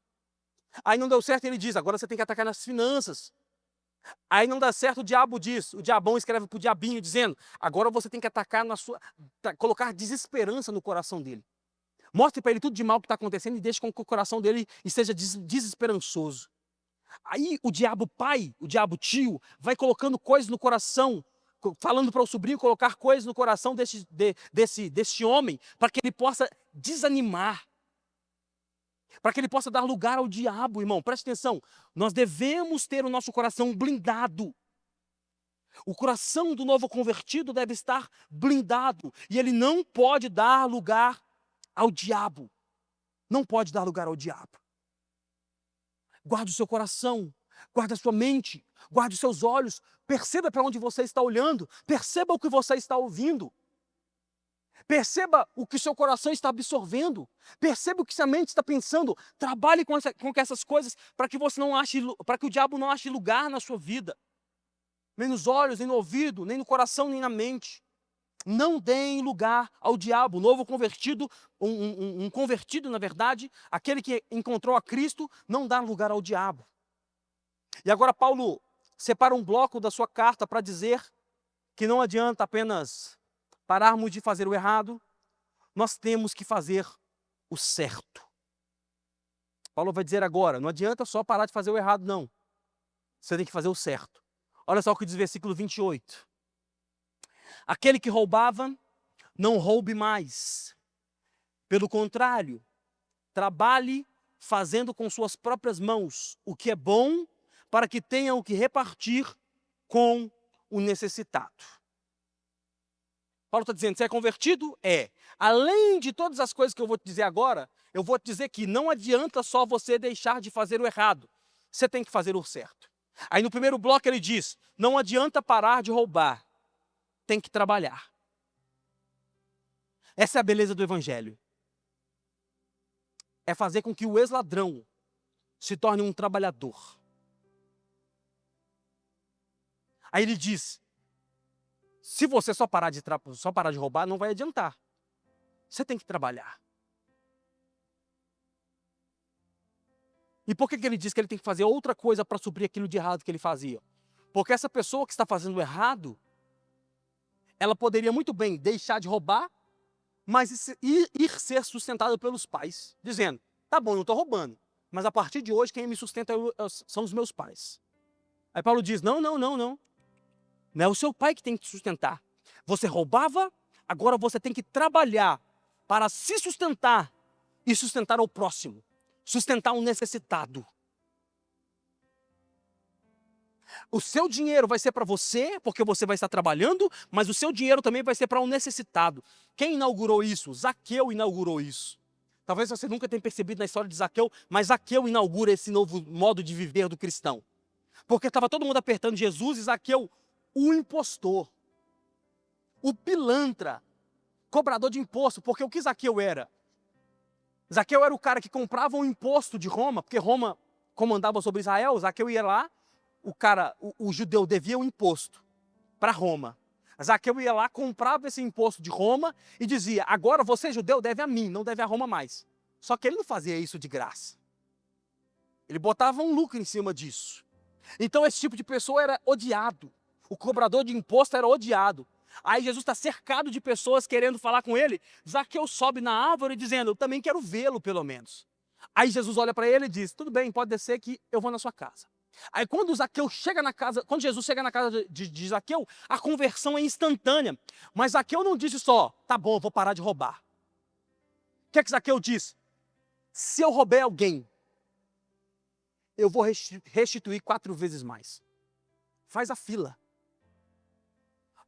Aí não deu certo, ele diz: agora você tem que atacar nas finanças. Aí não dá certo, o diabo diz, o diabão escreve para o diabinho dizendo: agora você tem que atacar colocar desesperança no coração dele. Mostre para ele tudo de mal que está acontecendo e deixe com que o coração dele esteja desesperançoso. Aí o diabo pai, o diabo tio, vai colocando coisas no coração, falando para o sobrinho colocar coisas no coração desse homem, para que ele possa desanimar, para que ele possa dar lugar ao diabo, irmão. Preste atenção, nós devemos ter o nosso coração blindado. O coração do novo convertido deve estar blindado, e ele não pode dar lugar ao diabo. Não pode dar lugar ao diabo. Guarde o seu coração, guarde a sua mente, guarde os seus olhos, perceba para onde você está olhando, perceba o que você está ouvindo, perceba o que o seu coração está absorvendo, perceba o que sua mente está pensando, trabalhe com essas coisas para que para que o diabo não ache lugar na sua vida, nem nos olhos, nem no ouvido, nem no coração, nem na mente. Não deem lugar ao diabo. O novo convertido, um convertido, na verdade, aquele que encontrou a Cristo, não dá lugar ao diabo. E agora Paulo separa um bloco da sua carta para dizer que não adianta apenas pararmos de fazer o errado, nós temos que fazer o certo. Paulo vai dizer agora, não adianta só parar de fazer o errado, não. Você tem que fazer o certo. Olha só o que diz o versículo 28. Aquele que roubava, não roube mais. Pelo contrário, trabalhe fazendo com suas próprias mãos o que é bom, para que tenha o que repartir com o necessitado. Paulo está dizendo, você é convertido? É. Além de todas as coisas que eu vou te dizer agora, eu vou te dizer que não adianta só você deixar de fazer o errado. Você tem que fazer o certo. Aí no primeiro bloco ele diz, não adianta parar de roubar. Tem que trabalhar. Essa é a beleza do evangelho. É fazer com que o ex-ladrão se torne um trabalhador. Aí ele diz, se você só parar de roubar, não vai adiantar. Você tem que trabalhar. E por que ele diz que ele tem que fazer outra coisa para suprir aquilo de errado que ele fazia? Porque essa pessoa que está fazendo errado, ela poderia muito bem deixar de roubar, mas ir ser sustentada pelos pais, dizendo, tá bom, eu não estou roubando, mas a partir de hoje quem me sustenta são os meus pais. Aí Paulo diz, não. Não é o seu pai que tem que te sustentar. Você roubava, agora você tem que trabalhar para se sustentar e sustentar o próximo, sustentar um necessitado. O seu dinheiro vai ser para você, porque você vai estar trabalhando, mas o seu dinheiro também vai ser para um necessitado. Quem inaugurou isso? Zaqueu inaugurou isso. Talvez você nunca tenha percebido na história de Zaqueu, mas Zaqueu inaugura esse novo modo de viver do cristão. Porque estava todo mundo apertando Jesus e Zaqueu, o impostor, o pilantra, cobrador de imposto. Porque o que Zaqueu era? Zaqueu era o cara que comprava o imposto de Roma, porque Roma comandava sobre Israel. Zaqueu ia lá, o judeu devia um imposto para Roma. Zaqueu ia lá, comprava esse imposto de Roma e dizia, agora você judeu deve a mim, não deve a Roma mais. Só que ele não fazia isso de graça. Ele botava um lucro em cima disso. Então esse tipo de pessoa era odiado. O cobrador de imposto era odiado. Aí Jesus está cercado de pessoas querendo falar com ele. Zaqueu sobe na árvore dizendo, eu também quero vê-lo pelo menos. Aí Jesus olha para ele e diz, tudo bem, pode descer que eu vou na sua casa. Aí quando Jesus chega na casa de Zaqueu, a conversão é instantânea. Mas Zaqueu não disse só, tá bom, eu vou parar de roubar. O que é que Zaqueu diz? Se eu roubei alguém, eu vou restituir 4 vezes mais. Faz a fila.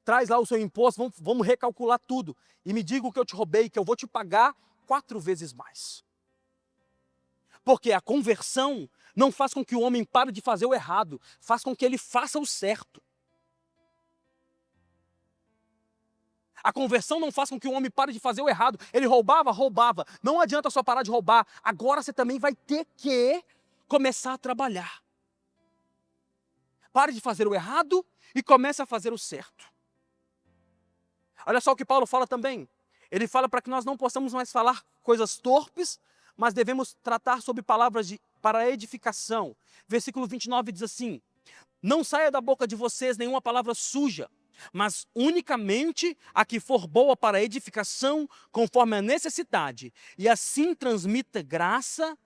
Traz lá o seu imposto, vamos recalcular tudo. E me diga o que eu te roubei, que eu vou te pagar 4 vezes mais. Porque a conversão não faz com que o homem pare de fazer o errado, faz com que ele faça o certo. A conversão não faz com que o homem pare de fazer o errado. Ele roubava. Não adianta só parar de roubar. Agora você também vai ter que começar a trabalhar. Pare de fazer o errado e comece a fazer o certo. Olha só o que Paulo fala também. Ele fala para que nós não possamos mais falar coisas torpes, mas devemos tratar sobre palavras para edificação. Versículo 29 diz assim: não saia da boca de vocês nenhuma palavra suja, mas unicamente a que for boa para edificação, conforme a necessidade, e assim transmita graça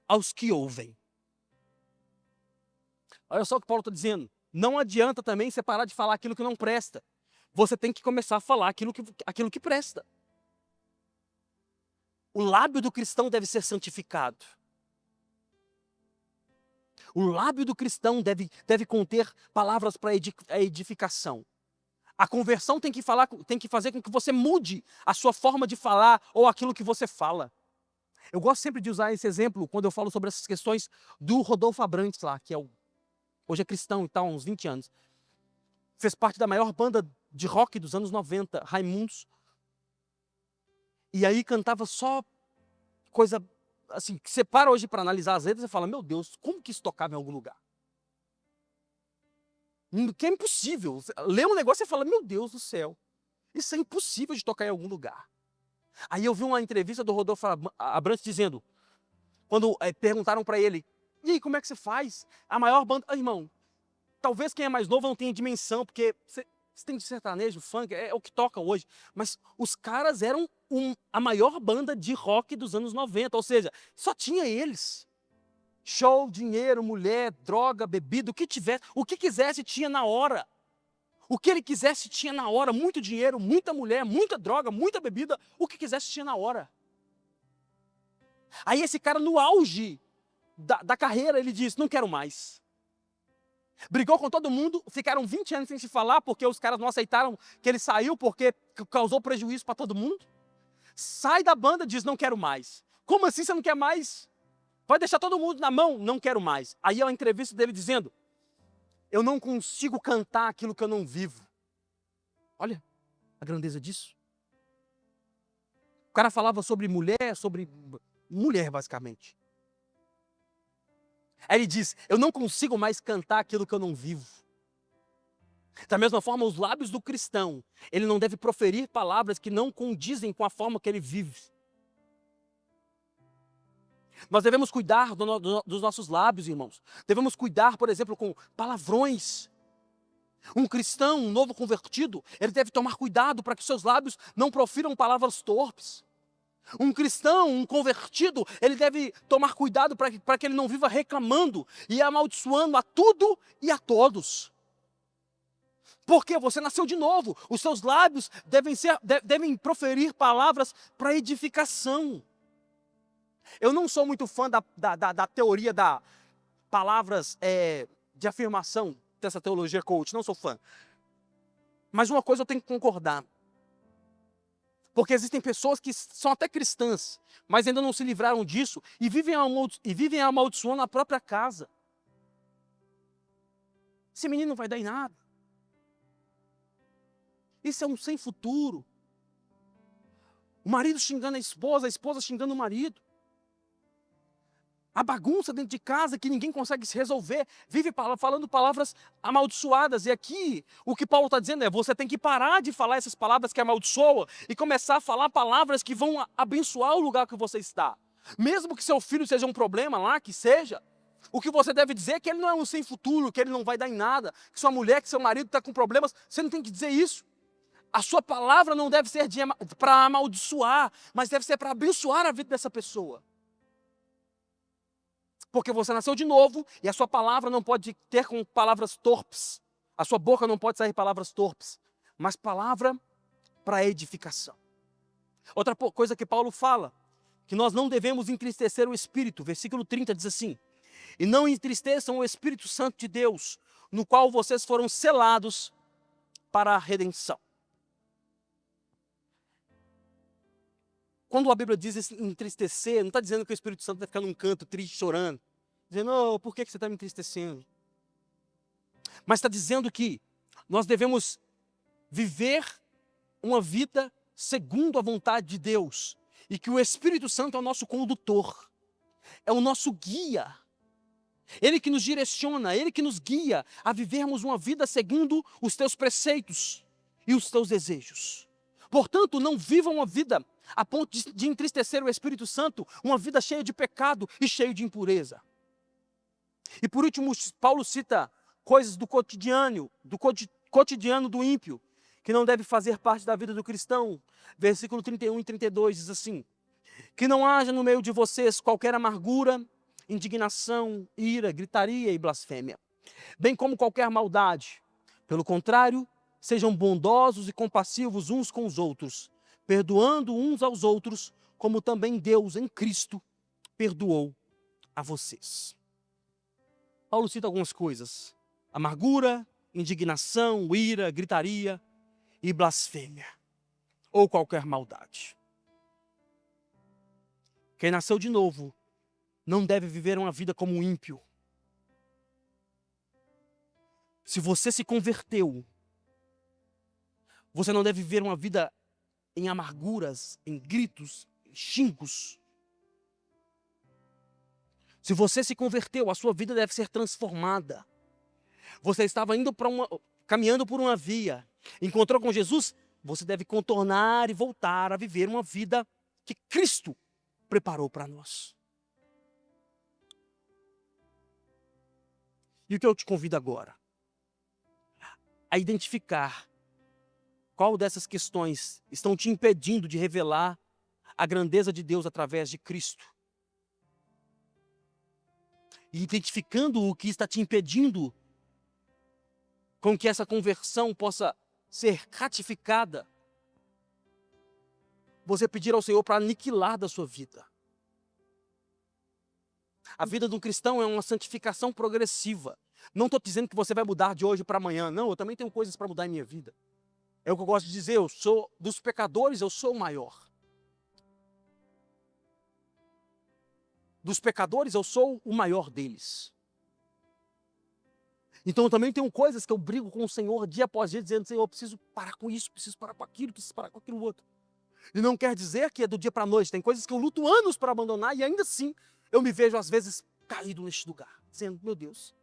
aos que ouvem. Olha só o que Paulo está dizendo. Não adianta também você parar de falar aquilo que não presta. Você tem que começar a falar aquilo que presta. O lábio do cristão deve ser santificado. O lábio do cristão deve conter palavras para edificação. A conversão tem que fazer com que você mude a sua forma de falar ou aquilo que você fala. Eu gosto sempre de usar esse exemplo quando eu falo sobre essas questões do Rodolfo Abrantes lá, que hoje é cristão e tal, há uns 20 anos. Fez parte da maior banda de rock dos anos 90, Raimundos. E aí cantava só coisa assim, que você para hoje para analisar as letras e fala, meu Deus, como que isso tocava em algum lugar? Que é impossível. Lê um negócio e fala, meu Deus do céu, isso é impossível de tocar em algum lugar. Aí eu vi uma entrevista do Rodolfo Abrantes dizendo, quando perguntaram para ele, e aí, como é que você faz? A maior banda... irmão, talvez quem é mais novo não tenha dimensão, porque você tem de sertanejo, funk, é o que toca hoje. Mas os caras eram a maior banda de rock dos anos 90, ou seja, só tinha eles. Show, dinheiro, mulher, droga, bebida, o que quisesse tinha na hora. O que ele quisesse tinha na hora, muito dinheiro, muita mulher, muita droga, muita bebida, o que quisesse tinha na hora. Aí esse cara no auge da carreira, ele disse, não quero mais. Brigou com todo mundo, ficaram 20 anos sem se falar, porque os caras não aceitaram que ele saiu, porque causou prejuízo para todo mundo. Sai da banda, diz, não quero mais. Como assim você não quer mais? Vai deixar todo mundo na mão? Não quero mais. Aí é uma entrevista dele dizendo, eu não consigo cantar aquilo que eu não vivo. Olha a grandeza disso. O cara falava sobre mulher basicamente. Aí ele diz, eu não consigo mais cantar aquilo que eu não vivo. Da mesma forma, os lábios do cristão, ele não deve proferir palavras que não condizem com a forma que ele vive. Nós devemos cuidar dos nossos lábios, irmãos. Devemos cuidar, por exemplo, com palavrões. Um cristão, um novo convertido, ele deve tomar cuidado para que seus lábios não profiram palavras torpes. Um cristão, um convertido, ele deve tomar cuidado para que ele não viva reclamando e amaldiçoando a tudo e a todos. Porque você nasceu de novo, os seus lábios devem proferir palavras para edificação. Eu não sou muito fã da teoria da palavras de afirmação, dessa teologia coach, não sou fã. Mas uma coisa eu tenho que concordar. Porque existem pessoas que são até cristãs, mas ainda não se livraram disso e vivem amaldiçoando a própria casa. Esse menino não vai dar em nada. Isso é um sem futuro. O marido xingando a esposa xingando o marido. A bagunça dentro de casa que ninguém consegue se resolver, vive falando palavras amaldiçoadas. E aqui, o que Paulo está dizendo é, você tem que parar de falar essas palavras que amaldiçoam e começar a falar palavras que vão abençoar o lugar que você está. Mesmo que seu filho seja um problema lá, que seja, o que você deve dizer é que ele não é um sem futuro, que ele não vai dar em nada, que sua mulher, que seu marido está com problemas, você não tem que dizer isso. A sua palavra não deve ser para amaldiçoar, mas deve ser para abençoar a vida dessa pessoa. Porque você nasceu de novo e a sua palavra não pode ter com palavras torpes. A sua boca não pode sair palavras torpes, mas palavra para edificação. Outra coisa que Paulo fala, que nós não devemos entristecer o espírito. Versículo 30 diz assim, E não entristeçam o Espírito Santo de Deus, no qual vocês foram selados para a redenção. Quando a Bíblia diz entristecer, não está dizendo que o Espírito Santo vai ficar num canto triste, chorando. Dizendo, oh, por que você está me entristecendo? Mas está dizendo que nós devemos viver uma vida segundo a vontade de Deus. E que o Espírito Santo é o nosso condutor. É o nosso guia. Ele que nos direciona, Ele que nos guia a vivermos uma vida segundo os teus preceitos e os teus desejos. Portanto, não viva uma vida a ponto de entristecer o Espírito Santo, uma vida cheia de pecado e cheia de impureza. E por último, Paulo cita coisas do cotidiano do ímpio, que não deve fazer parte da vida do cristão. Versículo 31 e 32 diz assim: que não haja no meio de vocês qualquer amargura, indignação, ira, gritaria e blasfêmia, bem como qualquer maldade. Pelo contrário, sejam bondosos e compassivos uns com os outros, perdoando uns aos outros, como também Deus em Cristo perdoou a vocês. Paulo cita algumas coisas: amargura, indignação, ira, gritaria e blasfêmia, ou qualquer maldade. Quem nasceu de novo não deve viver uma vida como um ímpio. Se você se converteu, você não deve viver uma vida em amarguras, em gritos, em xingos. Se você se converteu, a sua vida deve ser transformada. Você estava caminhando por uma via, encontrou com Jesus, você deve contornar e voltar a viver uma vida que Cristo preparou para nós. E o que eu te convido agora? A identificar qual dessas questões estão te impedindo de revelar a grandeza de Deus através de Cristo. E identificando o que está te impedindo com que essa conversão possa ser ratificada, você pedir ao Senhor para aniquilar da sua vida. A vida de um cristão é uma santificação progressiva. Não estou dizendo que você vai mudar de hoje para amanhã. Não, eu também tenho coisas para mudar em minha vida. É o que eu gosto de dizer, eu sou dos pecadores, eu sou o maior. Dos pecadores, eu sou o maior deles. Então eu também tenho coisas que eu brigo com o Senhor dia após dia, dizendo, Senhor, eu preciso parar com isso, preciso parar com aquilo, preciso parar com aquilo outro. E não quer dizer que é do dia para a noite. Tem coisas que eu luto anos para abandonar e ainda assim eu me vejo às vezes caído neste lugar. Dizendo, meu Deus,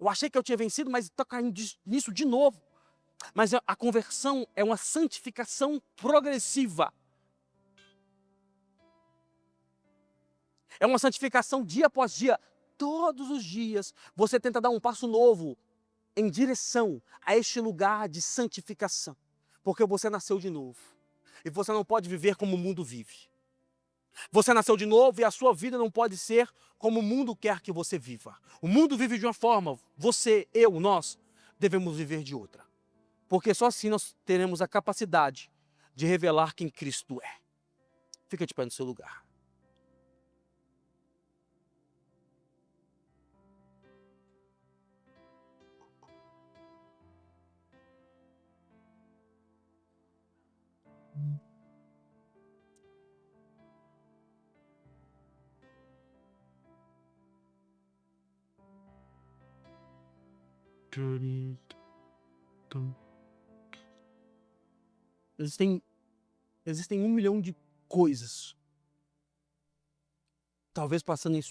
eu achei que eu tinha vencido, mas estou caindo nisso de novo. Mas a conversão é uma santificação progressiva. É uma santificação dia após dia. Todos os dias você tenta dar um passo novo em direção a este lugar de santificação. Porque você nasceu de novo. E você não pode viver como o mundo vive. Você nasceu de novo e a sua vida não pode ser como o mundo quer que você viva. O mundo vive de uma forma, você, eu, nós, devemos viver de outra. Porque só assim nós teremos a capacidade de revelar quem Cristo é. Fica de pé no seu lugar. Existem 1 milhão de coisas, talvez passando